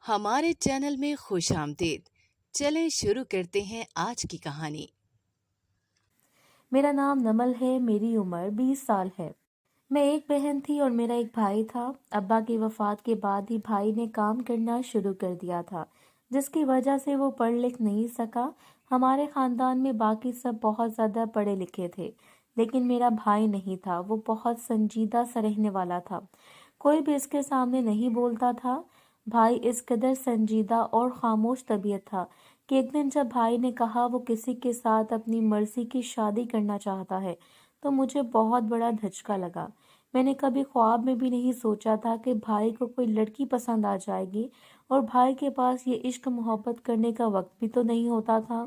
ہمارے چینل میں خوش آمدید۔ چلیں شروع کرتے ہیں آج کی کہانی۔ میرا نام نمل ہے، میری عمر 20 سال ہے۔ میں ایک بہن تھی اور میرا ایک بھائی تھا۔ ابا کی وفات کے بعد ہی بھائی نے کام کرنا شروع کر دیا تھا، جس کی وجہ سے وہ پڑھ لکھ نہیں سکا۔ ہمارے خاندان میں باقی سب بہت زیادہ پڑھے لکھے تھے، لیکن میرا بھائی نہیں تھا۔ وہ بہت سنجیدہ سا رہنے والا تھا، کوئی بھی اس کے سامنے نہیں بولتا تھا۔ بھائی اس قدر سنجیدہ اور خاموش طبیعت تھا کہ ایک دن جب بھائی نے کہا وہ کسی کے ساتھ اپنی مرضی کی شادی کرنا چاہتا ہے تو مجھے بہت بڑا دھچکا لگا۔ میں نے کبھی خواب میں بھی نہیں سوچا تھا کہ بھائی کو کوئی لڑکی پسند آ جائے گی، اور بھائی کے پاس یہ عشق محبت کرنے کا وقت بھی تو نہیں ہوتا تھا۔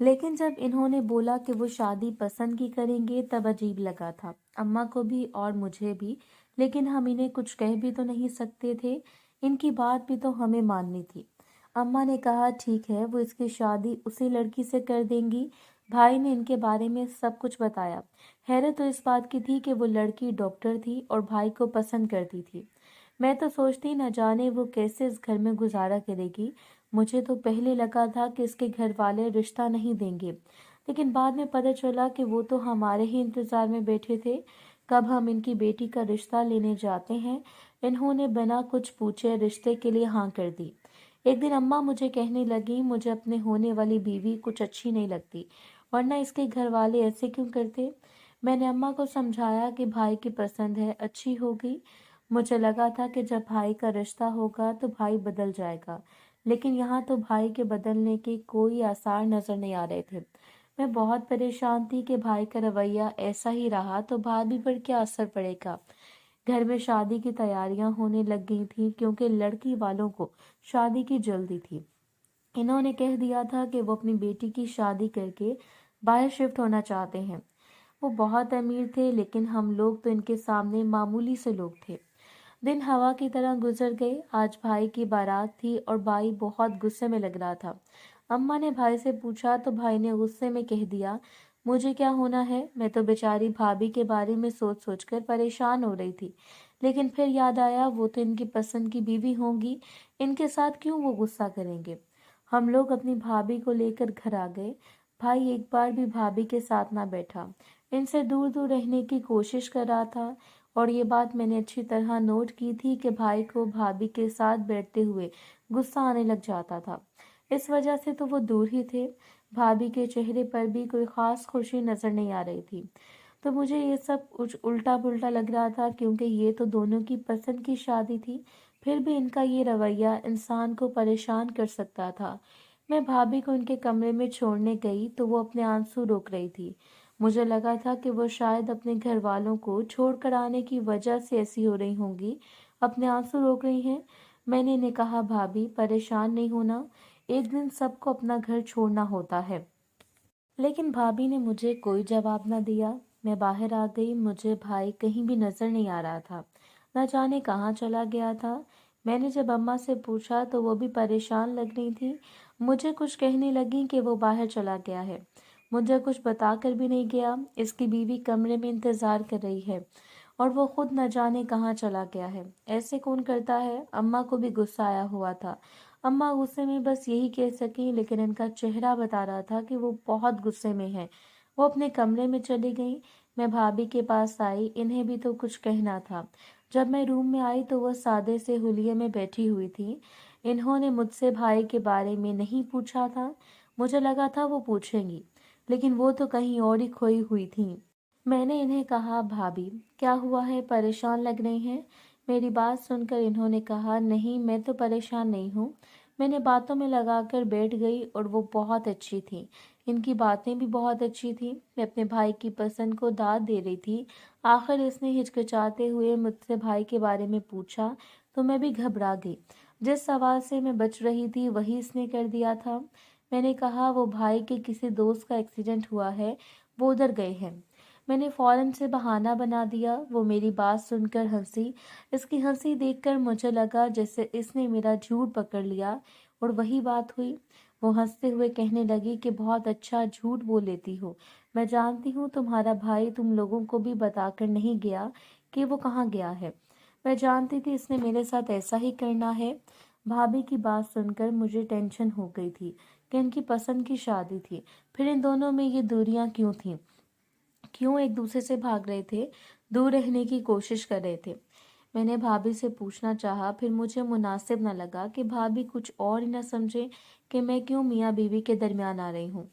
لیکن جب انہوں نے بولا کہ وہ شادی پسند کی کریں گے تب عجیب لگا تھا، اماں کو بھی اور مجھے بھی، لیکن ہم انہیں کچھ کہہ بھی تو نہیں سکتے تھے، ان کی بات بھی تو ہمیں ماننی تھی۔ اماں نے کہا ٹھیک ہے، وہ اس کی شادی اسی لڑکی سے کر دیں گی۔ بھائی نے ان کے بارے میں سب کچھ بتایا۔ حیرت تو اس بات کی تھی کہ وہ لڑکی ڈاکٹر تھی اور بھائی کو پسند کرتی تھی۔ میں تو سوچتی نہ جانے وہ کیسے اس گھر میں گزارا کرے گی۔ مجھے تو پہلے لگا تھا کہ اس کے گھر والے رشتہ نہیں دیں گے، لیکن بعد میں پتہ چلا کہ وہ تو ہمارے ہی انتظار میں بیٹھے تھے، کب ہم ان کی بیٹی کا رشتہ لینے جاتے ہیں۔ انہوں نے بنا کچھ پوچھے رشتے کے لیے ہاں کر دی۔ ایک دن اماں مجھے کہنے لگی مجھے اپنے ہونے والی بیوی کچھ اچھی نہیں لگتی، ورنہ اس کے گھر والے ایسے کیوں کرتے؟ میں نے اماں کو سمجھایا کہ بھائی کی پسند ہے، اچھی ہوگی۔ مجھے لگا تھا کہ جب بھائی کا رشتہ ہوگا تو بھائی بدل جائے گا، لیکن یہاں تو بھائی کے بدلنے کے کوئی آثار نظر نہیں آ رہے تھے۔ میں بہت پریشان تھی کہ بھائی کا رویہ ایسا ہی رہا تو بھابھی پر کیا اثر پڑے گا۔ گھر میں شادی کی تیاریاں ہونے لگ گئی تھیں کیونکہ لڑکی والوں کو شادی کی جلدی تھی۔ انہوں نے کہہ دیا تھا کہ وہ اپنی بیٹی کی شادی کر کے باہر شفٹ ہونا چاہتے ہیں۔ وہ بہت امیر تھے، لیکن ہم لوگ تو ان کے سامنے معمولی سے لوگ تھے۔ دن ہوا کی طرح گزر گئے۔ آج بھائی کی بارات تھی اور بھائی بہت غصے میں لگ رہا تھا۔ اماں نے بھائی سے پوچھا تو بھائی نے غصے میں کہہ دیا مجھے کیا ہونا ہے، میں تو بیچاری بھابھی کے بارے میں سوچ سوچ کر پریشان ہو رہی تھی، لیکن پھر یاد آیا وہ تو ان کی پسند کی بیوی ہوں گی، ان کے ساتھ کیوں وہ غصہ کریں گے۔ ہم لوگ اپنی بھابھی کو لے کر گھر آ گئے۔ بھائی ایک بار بھی بھابھی کے ساتھ نہ بیٹھا، ان سے دور دور رہنے کی کوشش کر رہا تھا، اور یہ بات میں نے اچھی طرح نوٹ کی تھی کہ بھائی کو بھابھی کے ساتھ بیٹھتے ہوئے غصہ آنے لگ جاتا تھا۔ اس وجہ سے تو وہ دور ہی تھے۔ بھابھی کے چہرے پر بھی کوئی خاص خوشی نظر نہیں آ رہی تھی، تو مجھے یہ سب کچھ الٹا پلٹا لگ رہا تھا کیونکہ یہ تو دونوں کی پسند کی شادی تھی، پھر بھی ان کا یہ رویہ انسان کو پریشان کر سکتا تھا۔ میں بھابھی کو ان کے کمرے میں چھوڑنے گئی تو وہ اپنے آنسو روک رہی تھی۔ مجھے لگا تھا کہ وہ شاید اپنے گھر والوں کو چھوڑ کر آنے کی وجہ سے ایسی ہو رہی ہوں گی، اپنے آنسو روک رہی ہیں۔ میں نے انہیں کہا بھابھی پریشان نہیں ہونا، ایک دن سب کو اپنا گھر چھوڑنا ہوتا ہے۔ لیکن بھابھی نے مجھے کوئی جواب نہ دیا۔ میں باہر آ گئی، مجھے بھائی کہیں بھی نظر نہیں آ رہا تھا، نہ جانے کہاں چلا گیا تھا۔ میں نے جب اماں سے پوچھا تو وہ بھی پریشان لگ رہی تھی، مجھے کچھ کہنے لگی کہ وہ باہر چلا گیا ہے، مجھے کچھ بتا کر بھی نہیں گیا، اس کی بیوی کمرے میں انتظار کر رہی ہے اور وہ خود نہ جانے کہاں چلا گیا ہے۔ ایسے کون کرتا ہے؟ اماں کو بھی غصہ آیا ہوا تھا۔ اماں غصے میں بس یہی کہہ سکیں، لیکن ان کا چہرہ بتا رہا تھا کہ وہ بہت غصے میں ہیں۔ وہ اپنے کمرے میں چلی گئیں۔ میں بھابھی کے پاس آئی، انہیں بھی تو کچھ کہنا تھا۔ جب میں روم میں آئی تو وہ سادے سے حلیے میں بیٹھی ہوئی تھی۔ انہوں نے مجھ سے بھائی کے بارے میں نہیں پوچھا تھا، مجھے لگا تھا وہ پوچھیں گی، لیکن وہ تو کہیں اور ہی کھوئی ہوئی تھیں۔ میں نے انہیں کہا بھابھی کیا ہوا ہے، پریشان لگ رہی ہیں؟ میری بات سن کر انہوں نے کہا نہیں میں تو پریشان نہیں ہوں۔ میں نے باتوں میں لگا کر بیٹھ گئی، اور وہ بہت اچھی تھیں، ان کی باتیں بھی بہت اچھی تھیں۔ میں اپنے بھائی کی پسند کو داد دے رہی تھی۔ آخر اس نے ہچکچاتے ہوئے مجھ سے بھائی کے بارے میں پوچھا تو میں بھی گھبرا گئی۔ جس سوال سے میں بچ رہی تھی وہی اس نے کر دیا تھا۔ میں نے کہا وہ بھائی کے کسی دوست کا ایکسیڈنٹ ہوا ہے، وہ ادھر گئے ہیں۔ میں نے فوراً سے بہانہ بنا دیا۔ وہ میری بات سن کر ہنسی۔ اس کی ہنسی دیکھ کر مجھے لگا جیسے اس نے میرا جھوٹ پکڑ لیا، اور وہی بات ہوئی۔ وہ ہنستے ہوئے کہنے لگی کہ بہت اچھا جھوٹ بول لیتی ہو، میں جانتی ہوں تمہارا بھائی تم لوگوں کو بھی بتا کر نہیں گیا کہ وہ کہاں گیا ہے، میں جانتی تھی اس نے میرے ساتھ ایسا ہی کرنا ہے۔ भाभी की बात सुनकर मुझे टेंशन हो गई थी कि इनकी पसंद की शादी थी। फिर इन दोनों में ये दूरियां क्यों थीं? क्यों एक दूसरे से भाग रहे थे, दूर रहने की कोशिश कर रहे थे? मैंने भाभी से पूछना चाहा, फिर मुझे मुनासिब न लगा कि भाभी कुछ और ही न समझे कि मैं क्यों मियाँ बीवी के दरमियान आ रही हूँ।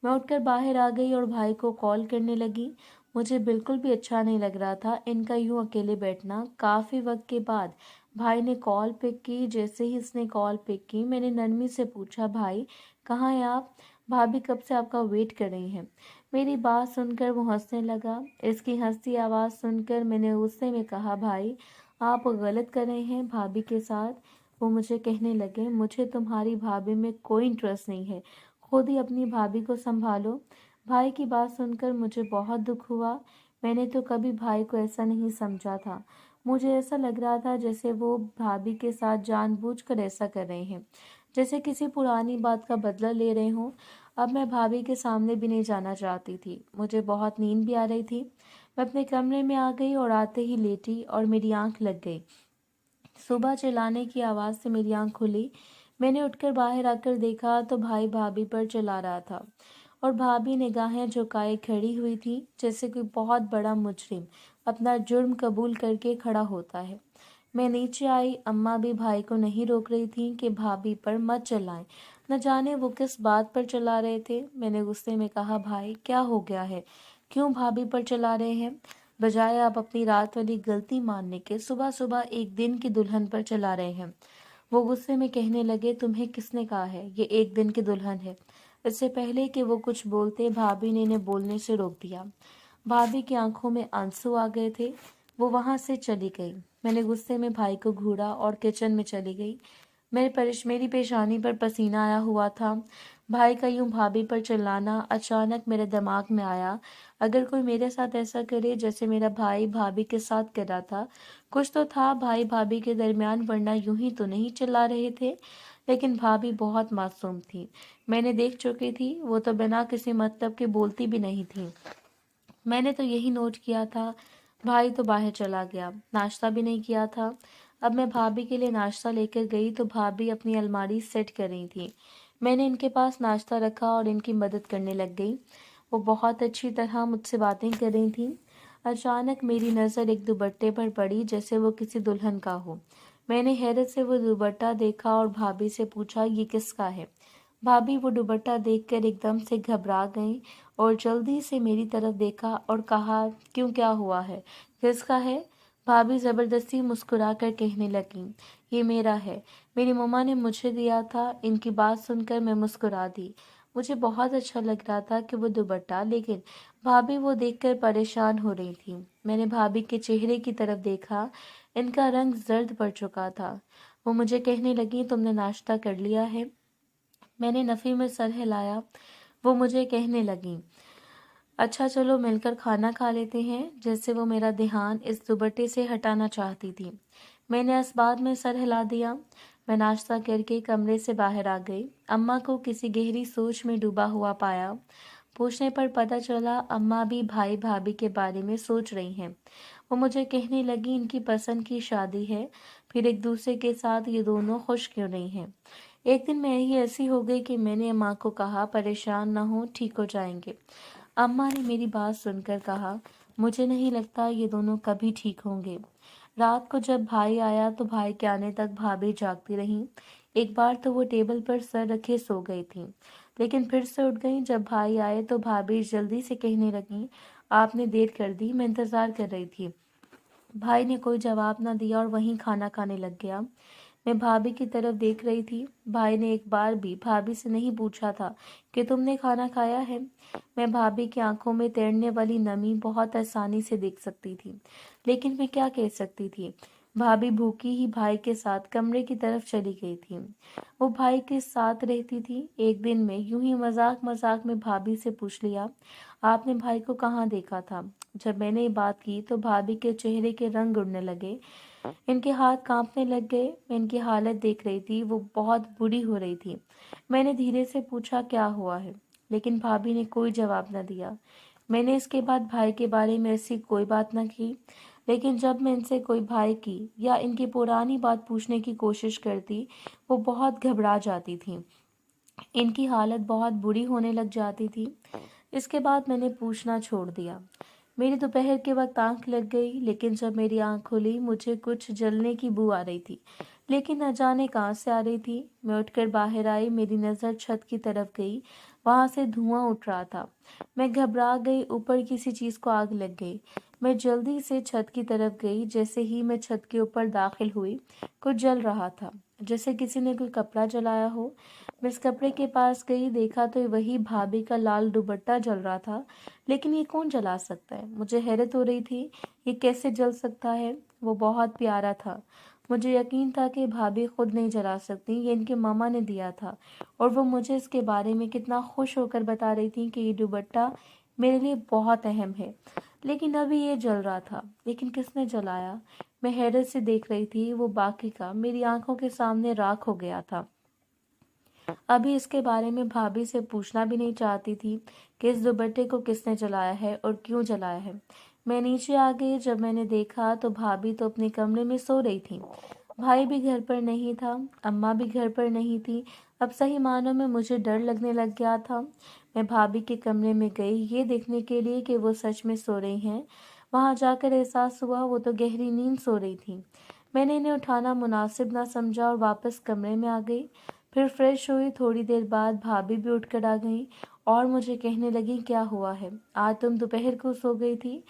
मैं उठकर बाहर आ गई और भाई को कॉल करने लगी। मुझे बिल्कुल भी अच्छा नहीं लग रहा था इनका यूं अकेले बैठना। काफ़ी वक्त के बाद भाई ने कॉल पिक की। जैसे ही इसने कॉल पिक की, मैंने नरमी से पूछा, भाई कहाँ हैं आप? भाभी कब से आपका वेट कर रही हैं। मेरी बात सुनकर वो हंसने लगा। इसकी हंसी आवाज़ सुनकर मैंने गुस्से में कहा, भाई आप गलत कर रहे हैं भाभी के साथ। वो मुझे कहने लगे, मुझे तुम्हारी भाभी में कोई इंटरेस्ट नहीं है, खुद ही अपनी भाभी को संभालो। भाई की बात सुनकर मुझे बहुत दुख हुआ। मैंने तो कभी भाई को ऐसा नहीं समझा था। मुझे ऐसा लग रहा था जैसे वो भाभी के साथ जानबूझकर ऐसा कर रहे हैं, जैसे किसी पुरानी बात का बदला ले रहे हों। अब मैं भाभी के सामने भी नहीं जाना चाहती थी। मुझे बहुत नींद भी आ रही थी। मैं अपने कमरे में आ गई और आते ही लेटी और मेरी आंख लग गई। सुबह चिल्लाने की आवाज़ से मेरी आंख खुली। मैंने उठकर बाहर आकर देखा तो भाई भाभी पर चिल्ला रहा था और भाभी निगाहें झुकाए खड़ी हुई थी, जैसे कोई बहुत बड़ा मुजरिम अपना जुर्म कबूल करके खड़ा होता है। मैं नीचे आई। अम्मा भी भाई को नहीं रोक रही थी कि भाभी पर मत चिल्लाएं। न जाने वो किस बात पर चिल्ला रहे थे। मैंने गुस्से में कहा, भाई क्या हो गया है, क्यों भाभी पर चिल्ला रहे हैं? बजाय आप अपनी रात वाली गलती मानने के सुबह सुबह एक दिन की दुल्हन पर चला रहे हैं। वो गुस्से में कहने लगे, तुम्हें किसने कहा है ये एक दिन की दुल्हन है? इससे पहले कि वो कुछ बोलते, भाभी ने इन्हें बोलने से रोक दिया। भाभी की आंखों में आंसू आ गए थे। वो वहां से चली गई। मैंने गुस्से में भाई को घूरा और किचन में चली गई। मेरी पेशानी पर पसीना आया हुआ था। भाई का यूं भाभी पर चिल्लाना अचानक मेरे दिमाग में आया। अगर कोई मेरे साथ ऐसा करे जैसे मेरा भाई भाभी के साथ कर रहा था, कुछ तो था भाई भाभी के दरमियान, वरना यूं ही तो नहीं चिल्ला रहे थे। लेकिन भाभी बहुत मासूम थी। मैंने देख चुकी थी, वो तो बिना किसी मतलब के बोलती भी नहीं थी। मैंने तो यही नोट किया था। भाई तो बाहर चला गया, नाश्ता भी नहीं किया था। अब मैं भाभी के लिए नाश्ता लेकर गई तो भाभी अपनी अलमारी सेट कर रही थी। मैंने इनके पास नाश्ता रखा और इनकी मदद करने लग गई। वो बहुत अच्छी तरह मुझसे बातें कर रही थी। अचानक मेरी नज़र एक दुपट्टे पर पड़ी, जैसे वो किसी दुल्हन का हो। मैंने हैरत से वो दुपट्टा देखा और भाभी से पूछा, ये किसका है? भाभी वो दुपट्टा देखकर एकदम से घबरा गई और जल्दी से मेरी तरफ देखा और कहा, क्यों, क्या हुआ है, किसका है? भाभी जबरदस्ती मुस्कुराकर कहने लगी, ये मेरा है, मेरी मम्मा ने मुझे दिया था। इनकी बात सुनकर मैं मुस्कुरा दी। मुझे बहुत अच्छा लग रहा था कि वो दुपट्टा, लेकिन भाभी वो देखकर परेशान हो रही थी। मैंने भाभी के चेहरे की तरफ देखा। इनका रंग जर्द पड़ चुका था। वो मुझे कहने लगी, तुमने नाश्ता कर लिया है? मैंने नफ़ी में सर हिलाया। वो मुझे कहने लगी, अच्छा चलो मिलकर खाना खा लेते हैं, जैसे वो मेरा ध्यान इस दुपट्टे से हटाना चाहती थी। मैंने इस बात में सर हिला दिया। मैं नाश्ता करके कमरे से बाहर आ गई। अम्मा को किसी गहरी सोच में डूबा हुआ पाया। पूछने पर पता चला अम्मा भी भाई भाभी के बारे में सोच रही हैं। वो मुझे कहने लगी, इनकी पसंद की शादी है, फिर एक दूसरे के साथ ये दोनों खुश क्यों नहीं हैं? एक दिन मैं ही ऐसी हो गई कि मैंने अम्मा को कहा, परेशान ना हो, ठीक हो जाएंगे। अम्मा ने मेरी बात सुनकर कहा, मुझे नहीं लगता ये दोनों कभी ठीक होंगे। रात को जब भाई आया तो भाई के आने तक भाभी जागती रहीं। एक बार तो वो टेबल पर सर रखे सो गई थी, लेकिन फिर से उठ गई। जब भाई आए तो भाभी जल्दी से कहने लगी, आपने देर कर दी, मैं इंतजार कर रही थी। भाई ने कोई जवाब ना दिया और वहीं खाना खाने लग गया। मैं भाभी की तरफ देख रही थी। भाई ने एक बार भी भाभी से नहीं पूछा था कि तुमने खाना खाया है। मैं भाभी की आंखों में तैरने वाली नमी बहुत आसानी से देख सकती थी, लेकिन मैं क्या कह सकती थी? भाभी भूखी ही भाई के साथ कमरे की तरफ चली गई थी। वो भाई के साथ रहती थी। एक दिन मैं यूं ही मजाक मजाक में भाभी से पूछ लिया, आपने भाई को कहाँ देखा था? जब मैंने ये बात की तो भाभी के चेहरे के रंग उड़ने लगे। इनके हाथ कांपने लग गए। मैं इनकी हालत देख रही थी, वो बहुत बुरी हो रही थी। मैंने धीरे से पूछा, क्या हुआ है? लेकिन भाभी ने कोई जवाब न दिया। मैंने इसके बाद भाई के बारे में ऐसी कोई बात न की। लेकिन जब मैं इनसे कोई भाई की या इनकी पुरानी बात पूछने की कोशिश करती, वो बहुत घबरा जाती थीं। इनकी हालत बहुत बुरी होने लग जाती थी। इसके बाद मैंने पूछना छोड़ दिया। मेरी दोपहर के वक्त आंख लग गई, लेकिन जब मेरी आंख खुली मुझे कुछ जलने की बू आ रही थी, लेकिन न जाने कहाँ से आ रही थी। मैं उठकर बाहर आई, मेरी नज़र छत की तरफ गई, वहां से धुआं उठ रहा था। मैं घबरा गई, ऊपर किसी चीज़ को आग लग गई। मैं जल्दी से छत की तरफ गई। जैसे ही मैं छत के ऊपर दाखिल हुई, कुछ जल रहा था, जैसे किसी ने कोई कपड़ा जलाया हो। मैं इस कपड़े के पास गई, देखा तो वही भाभी का लाल दुपट्टा जल रहा था। लेकिन ये कौन जला सकता है? मुझे हैरत हो रही थी, ये कैसे जल सकता है? वो बहुत प्यारा था। मुझे यकीन था कि भाभी खुद नहीं जला सकती, ये इनके मामा ने दिया था। और वो मुझे इसके बारे में कितना खुश होकर बता रही थी कि ये दुपट्टा मेरे लिए बहुत अहम है। लेकिन अभी ये जल रहा था, लेकिन किसने जलाया? मैं हैरत से देख रही थी, वो बाकी का मेरी आंखों के सामने राख हो गया था। अभी इसके बारे में भाभी से पूछना भी नहीं चाहती थी कि इस दुपट्टे को किसने जलाया है और क्यों जलाया है। मैं नीचे आ गई। जब मैंने देखा तो भाभी तो अपने कमरे में सो रही थी। भाई भी घर पर नहीं था, अम्मा भी घर पर नहीं थी। अब सही मानों में मुझे डर लगने लग गया था। मैं भाभी के कमरे में गई, ये देखने के लिए कि वो सच में सो रही हैं। वहां जाकर एहसास हुआ वो तो गहरी नींद सो रही थी। मैंने इन्हें उठाना मुनासिब ना समझा और वापस कमरे में आ गई। फिर फ्रेश हुई। थोड़ी देर बाद भाभी भी उठकर आ गई और मुझे कहने लगी, क्या हुआ है, आज तुम दोपहर को सो गई थी?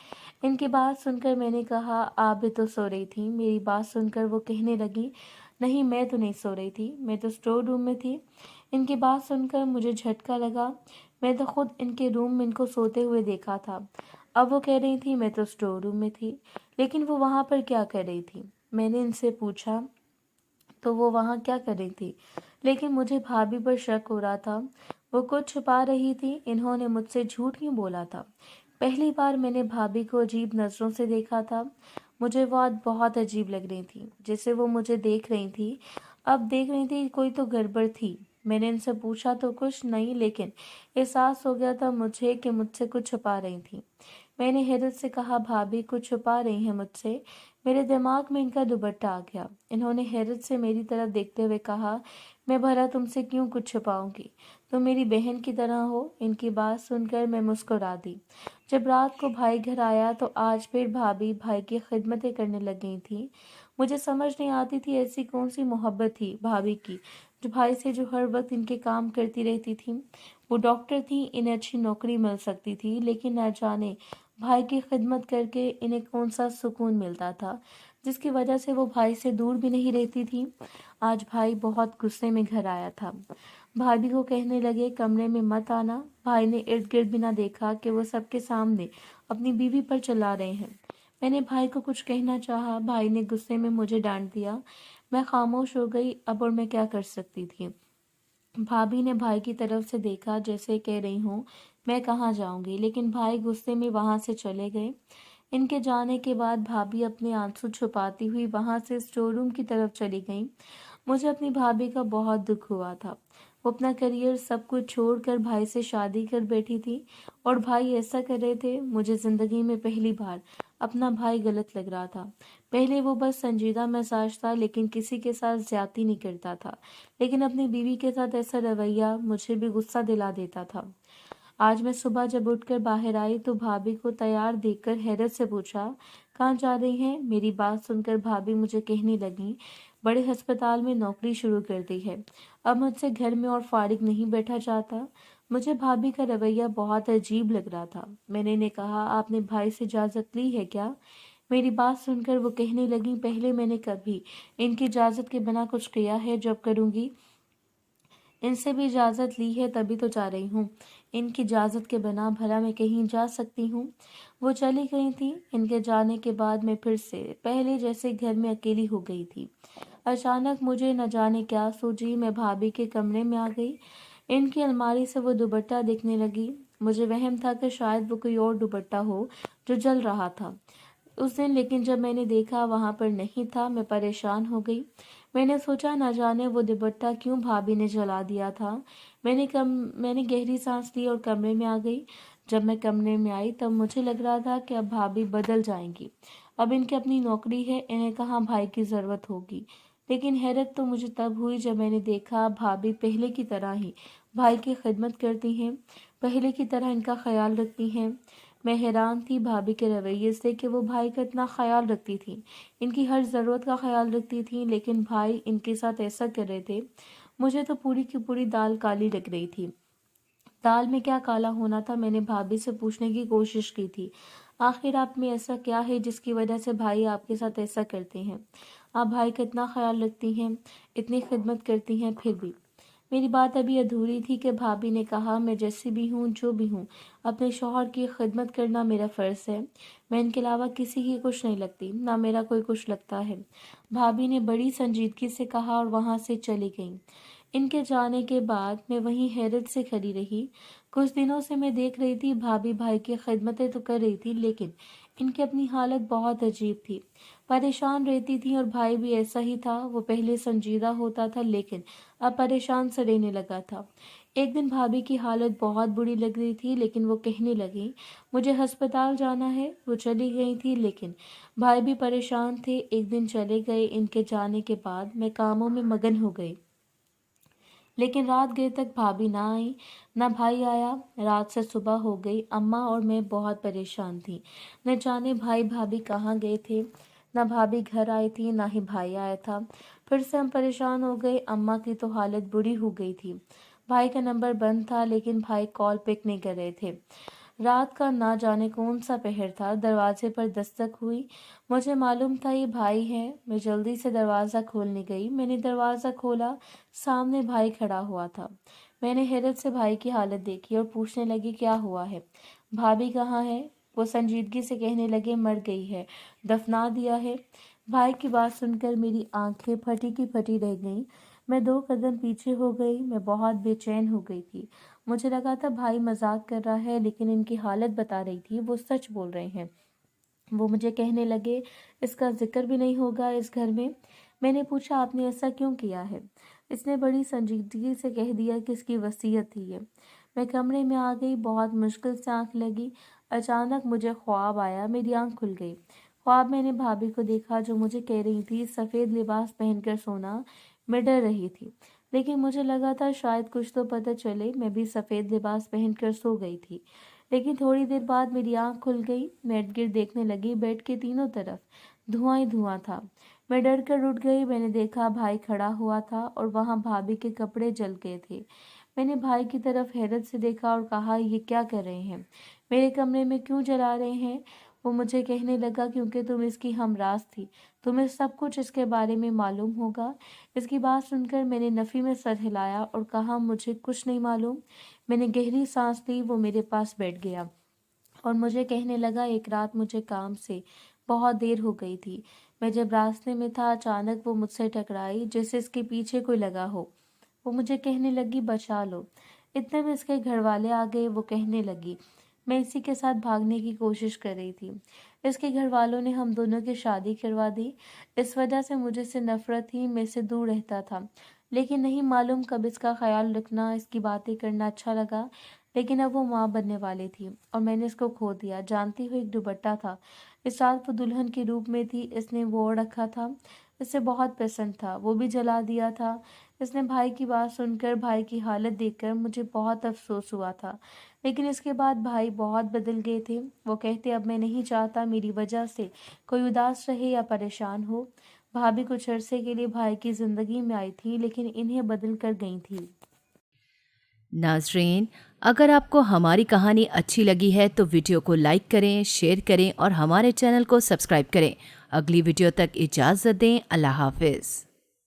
इनकी बात सुनकर मैंने कहा, आप भी तो सो रही थी। मेरी बात सुनकर वो कहने लगी, नहीं मैं तो नहीं सो रही थी, मैं तो स्टोर रूम में थी। इनकी बात सुनकर मुझे झटका लगा। मैं तो खुद इनके रूम में इनको सोते हुए देखा था। अब वो कह रही थी मैं तो स्टोर रूम में थी, लेकिन वो वहां पर क्या कर रही थी? मैंने इनसे पूछा तो वो वहां क्या कर रही थी, लेकिन मुझे भाभी पर शक हो रहा था। वो कुछ छुपा रही थी। इन्होंने मुझसे झूठ क्यों बोला था? पहली बार मैंने भाभी को अजीब नज़रों से देखा था। मुझे वो आज बहुत अजीब लग रही थी, जैसे वो मुझे देख रही थी। अब देख रही थी कोई तो गड़बड़ थी। मैंने इनसे पूछा तो कुछ नहीं, लेकिन एहसास हो गया था मुझे कि मुझसे कुछ छुपा रही थी। मैंने हैरत से कहा, भाभी कुछ छुपा रही हैं मुझसे? मेरे दिमाग में इनका दुपट्टा आ गया। इन्होंने हैरत से मेरी तरफ देखते हुए कहा, मैं भला तुमसे क्यों कुछ छुपाऊंगी, तुम मेरी बहन की तरह हो। इनकी बात सुनकर मैं मुस्कुरा दी। जब रात को भाई घर आया तो आज फिर भाभी भाई की खिदमतें करने लग गई थी। मुझे समझ नहीं आती थी ऐसी कौन सी मोहब्बत थी भाभी की, जो भाई से जो हर वक्त इनके काम करती रहती थी। वो डॉक्टर थी, इन्हें अच्छी नौकरी मिल सकती थी, लेकिन न जाने भाई की खिदमत करके इन्हें कौन सा सुकून मिलता था, जिसकी वजह से वो भाई से दूर भी नहीं रहती थी। आज भाई बहुत गुस्से में घर आया था। भाभी को कहने लगे, कमरे में मत आना। भाई ने इर्द गिर्द भी ना देखा कि वो सबके सामने अपनी बीवी पर चिल्ला रहे हैं। मैंने भाई को कुछ कहना चाहा, भाई ने गुस्से में मुझे डांट दिया। मैं खामोश हो गई। अब और मैं क्या कर सकती थी? भाभी ने भाई की तरफ से देखा, जैसे कह रही हूँ मैं कहाँ जाऊंगी, लेकिन भाई गुस्से में वहां से चले गए। इनके जाने के बाद भाभी अपने आंसू छुपाती हुई वहां से स्टोर रूम की तरफ चली गई। मुझे अपनी भाभी का बहुत दुख हुआ था। वो अपना करियर सब कुछ छोड़कर भाई से शादी कर बैठी थी, और भाई ऐसा कर रहे थे। मुझे जिंदगी में पहली बार अपना भाई गलत लग रहा था। पहले वो बस संजीदा मिजाज था, लेकिन किसी के साथ ज्यादती नहीं करता था, लेकिन अपनी बीवी के साथ ऐसा रवैया मुझे भी गुस्सा दिला देता था। आज मैं सुबह जब उठकर बाहर आई तो भाभी को तैयार देखकर हैरत से पूछा, कहाँ जा रही हैं? मेरी बात सुनकर भाभी मुझे कहने लगी, बड़े अस्पताल में नौकरी शुरू कर दी है, अब मुझसे घर में और फारिग नहीं बैठा जाता। मुझे भाभी का रवैया बहुत अजीब लग रहा था। मैंने इन्हें कहा, आपने भाई से इजाज़त ली है क्या? मेरी बात सुनकर वो कहने लगी, पहले मैंने कभी इनकी इजाज़त के बिना कुछ किया है? जब करूँगी। इनसे भी इजाज़त ली है तभी तो जा रही हूँ। इनकी इजाज़त के बिना भला मैं कहीं जा सकती हूँ? वो चली गई थी। इनके जाने के बाद मैं फिर से पहले जैसे घर में अकेली हो गई थी। अचानक मुझे न जाने क्या सूझी, मैं भाभी के कमरे में आ गई। इनकी अलमारी से वो दुपट्टा दिखने लगी। मुझे वहम था कि शायद वो कोई और दुपट्टा हो जो जल रहा था उस दिन, लेकिन जब मैंने देखा वहां पर नहीं था, मैं परेशान हो गई। मैंने सोचा न जाने वो दुपट्टा क्यों भाभी ने जला दिया था। मैंने गहरी सांस ली और कमरे में आ गई। जब मैं कमरे में आई तब मुझे लग रहा था कि अब भाभी बदल जाएंगी, अब इनकी अपनी नौकरी है, इन्हें कहाँ भाई की ज़रूरत होगी। लेकिन हैरत तो मुझे तब हुई जब मैंने देखा भाभी पहले की तरह ही भाई की खिदमत करती हैं, पहले की तरह इनका ख्याल रखती हैं। मैं हैरान थी भाभी के रवैये से कि वो भाई का इतना ख्याल रखती थी, इनकी हर ज़रूरत का ख्याल रखती थी, लेकिन भाई इनके साथ ऐसा कर रहे थे। मुझे तो पूरी की पूरी दाल काली लग रही थी। दाल में क्या काला होना था, मैंने भाभी से पूछने की कोशिश की थी। आखिर आप में ऐसा क्या है जिसकी वजह से भाई आपके साथ ऐसा करते हैं? आप भाई का इतना ख्याल रखती हैं, इतनी खिदमत करती हैं, फिर भी। मेरी बात अभी अधूरी थी कि भाभी ने कहा, मैं जैसी भी हूँ, जो भी हूँ, अपने शौहर की खिदमत करना मेरा फ़र्ज़ है। मैं इनके अलावा किसी की कुछ नहीं लगती, ना मेरा कोई कुछ लगता है। भाभी ने बड़ी संजीदगी से कहा और वहाँ से चली गईं। इनके जाने के बाद मैं वहीं हैरत से खड़ी रही। कुछ दिनों से मैं देख रही थी भाभी भाई की खिदमतें तो कर रही थी, लेकिन इनकी अपनी हालत बहुत अजीब थी। परेशान रहती थी और भाई भी ऐसा ही था। वो पहले संजीदा होता था, लेकिन अब परेशान सा रहने लगा था। एक दिन भाभी की हालत बहुत बुरी लग रही थी, लेकिन वो कहने लगी, मुझे अस्पताल जाना है। वो चली गई थी, लेकिन भाई भी परेशान थे। एक दिन चले गए। इनके जाने के बाद मैं कामों में मगन हो गई, लेकिन रात गए तक भाभी ना आई, ना भाई आया। रात से सुबह हो गई। अम्मा और मैं बहुत परेशान थी। न जाने भाई भाभी कहाँ गए थे। ना भाभी घर आई थी, ना ही भाई आया था। फिर से हम परेशान हो गए। अम्मा की तो हालत बुरी हो गई थी। भाई का नंबर बंद था, लेकिन भाई कॉल पिक नहीं कर रहे थे। रात का ना जाने कौन सा पहर था। दरवाजे पर दस्तक हुई। मुझे मालूम था ये भाई हैं। मैं जल्दी से दरवाज़ा खोलने गई। मैंने दरवाज़ा खोला, सामने भाई खड़ा हुआ था। मैंने हैरत से भाई की हालत देखी और पूछने लगी, क्या हुआ है, भाभी कहाँ है? वो संजीदगी से कहने लगे, मर गई है, दफना दिया है। भाई की बात सुनकर मेरी आंखें फटी की फटी रह गईं। मैं 2 कदम पीछे हो गई। मैं बहुत बेचैन हो गई थी। मुझे लगा था भाई मजाक कर रहा है, लेकिन इनकी हालत बता रही थी वो सच बोल रहे हैं। वो मुझे कहने लगे, इसका जिक्र भी नहीं होगा इस घर में। मैंने पूछा, आपने ऐसा क्यों किया है? इसने बड़ी संजीदगी से कह दिया कि इसकी वसीयत थी ये। मैं कमरे में आ गई। बहुत मुश्किल से आंख लगी। अचानक मुझे ख्वाब आया। मेरी आंख खुल गई। ख्वाब मैंने भाभी को देखा, जो मुझे कह रही थी सफ़ेद लिबास पहनकर सोना। मैं डर रही थी, लेकिन मुझे लगा था शायद कुछ तो पता चले। मैं भी सफ़ेद लिबास पहनकर सो गई थी, लेकिन थोड़ी देर बाद मेरी आंख खुल गई। मैं इर्द गिर्द देखने लगी। बेड के तीनों तरफ धुआं ही धुआं था। मैं डर कर उठ गई। मैंने देखा भाई खड़ा हुआ था और वहाँ भाभी के कपड़े जल गए थे। मैंने भाई की तरफ हैरत से देखा और कहा, ये क्या कर रहे हैं, मेरे कमरे में क्यों जला रहे हैं? वो मुझे कहने लगा, क्योंकि तुम इसकी हमराज थी, तुम्हें सब कुछ इसके बारे में मालूम होगा। इसकी बात सुनकर मैंने नफ़ी में सर हिलाया और कहा, मुझे कुछ नहीं मालूम। मैंने गहरी सांस ली। वो मेरे पास बैठ गया और मुझे कहने लगा, एक रात मुझे काम से बहुत देर हो गई थी। मैं जब रास्ते में था, अचानक वो मुझसे टकराई, जैसे इसके पीछे कोई लगा हो। वो मुझे कहने लगी, बचा लो। इतने में इसके घर वाले आ गए। वो कहने लगी, मैं इसी के साथ भागने की कोशिश कर रही थी। इसके घर वालों ने हम दोनों की शादी करवा दी। इस वजह से मुझे से नफरत थी, मैं इससे दूर रहता था। लेकिन नहीं मालूम कब इसका ख्याल रखना, इसकी बातें करना अच्छा लगा। लेकिन अब वो माँ बनने वाली थी और मैंने इसको खो दिया। जानती हो, एक दुपट्टा था, इस रात वो दुल्हन के रूप में थी। इसने वो ओढ़ रखा था, इसे बहुत पसंद था, वो भी जला दिया था। इसने भाई की बात सुनकर, भाई की हालत देखकर मुझे बहुत अफसोस हुआ था। लेकिन इसके बाद भाई बहुत बदल गए थे। वो कहते, अब मैं नहीं चाहता मेरी वजह से कोई उदास रहे या परेशान हो। भाभी कुछ अरसे के लिए भाई की ज़िंदगी में आई थी, लेकिन इन्हें बदल कर गई थी। नाजरीन, अगर आपको हमारी कहानी अच्छी लगी है तो वीडियो को लाइक करें, शेयर करें और हमारे चैनल को सब्सक्राइब करें। अगली वीडियो तक इजाज़त दें। अल्लाह हाफिज़।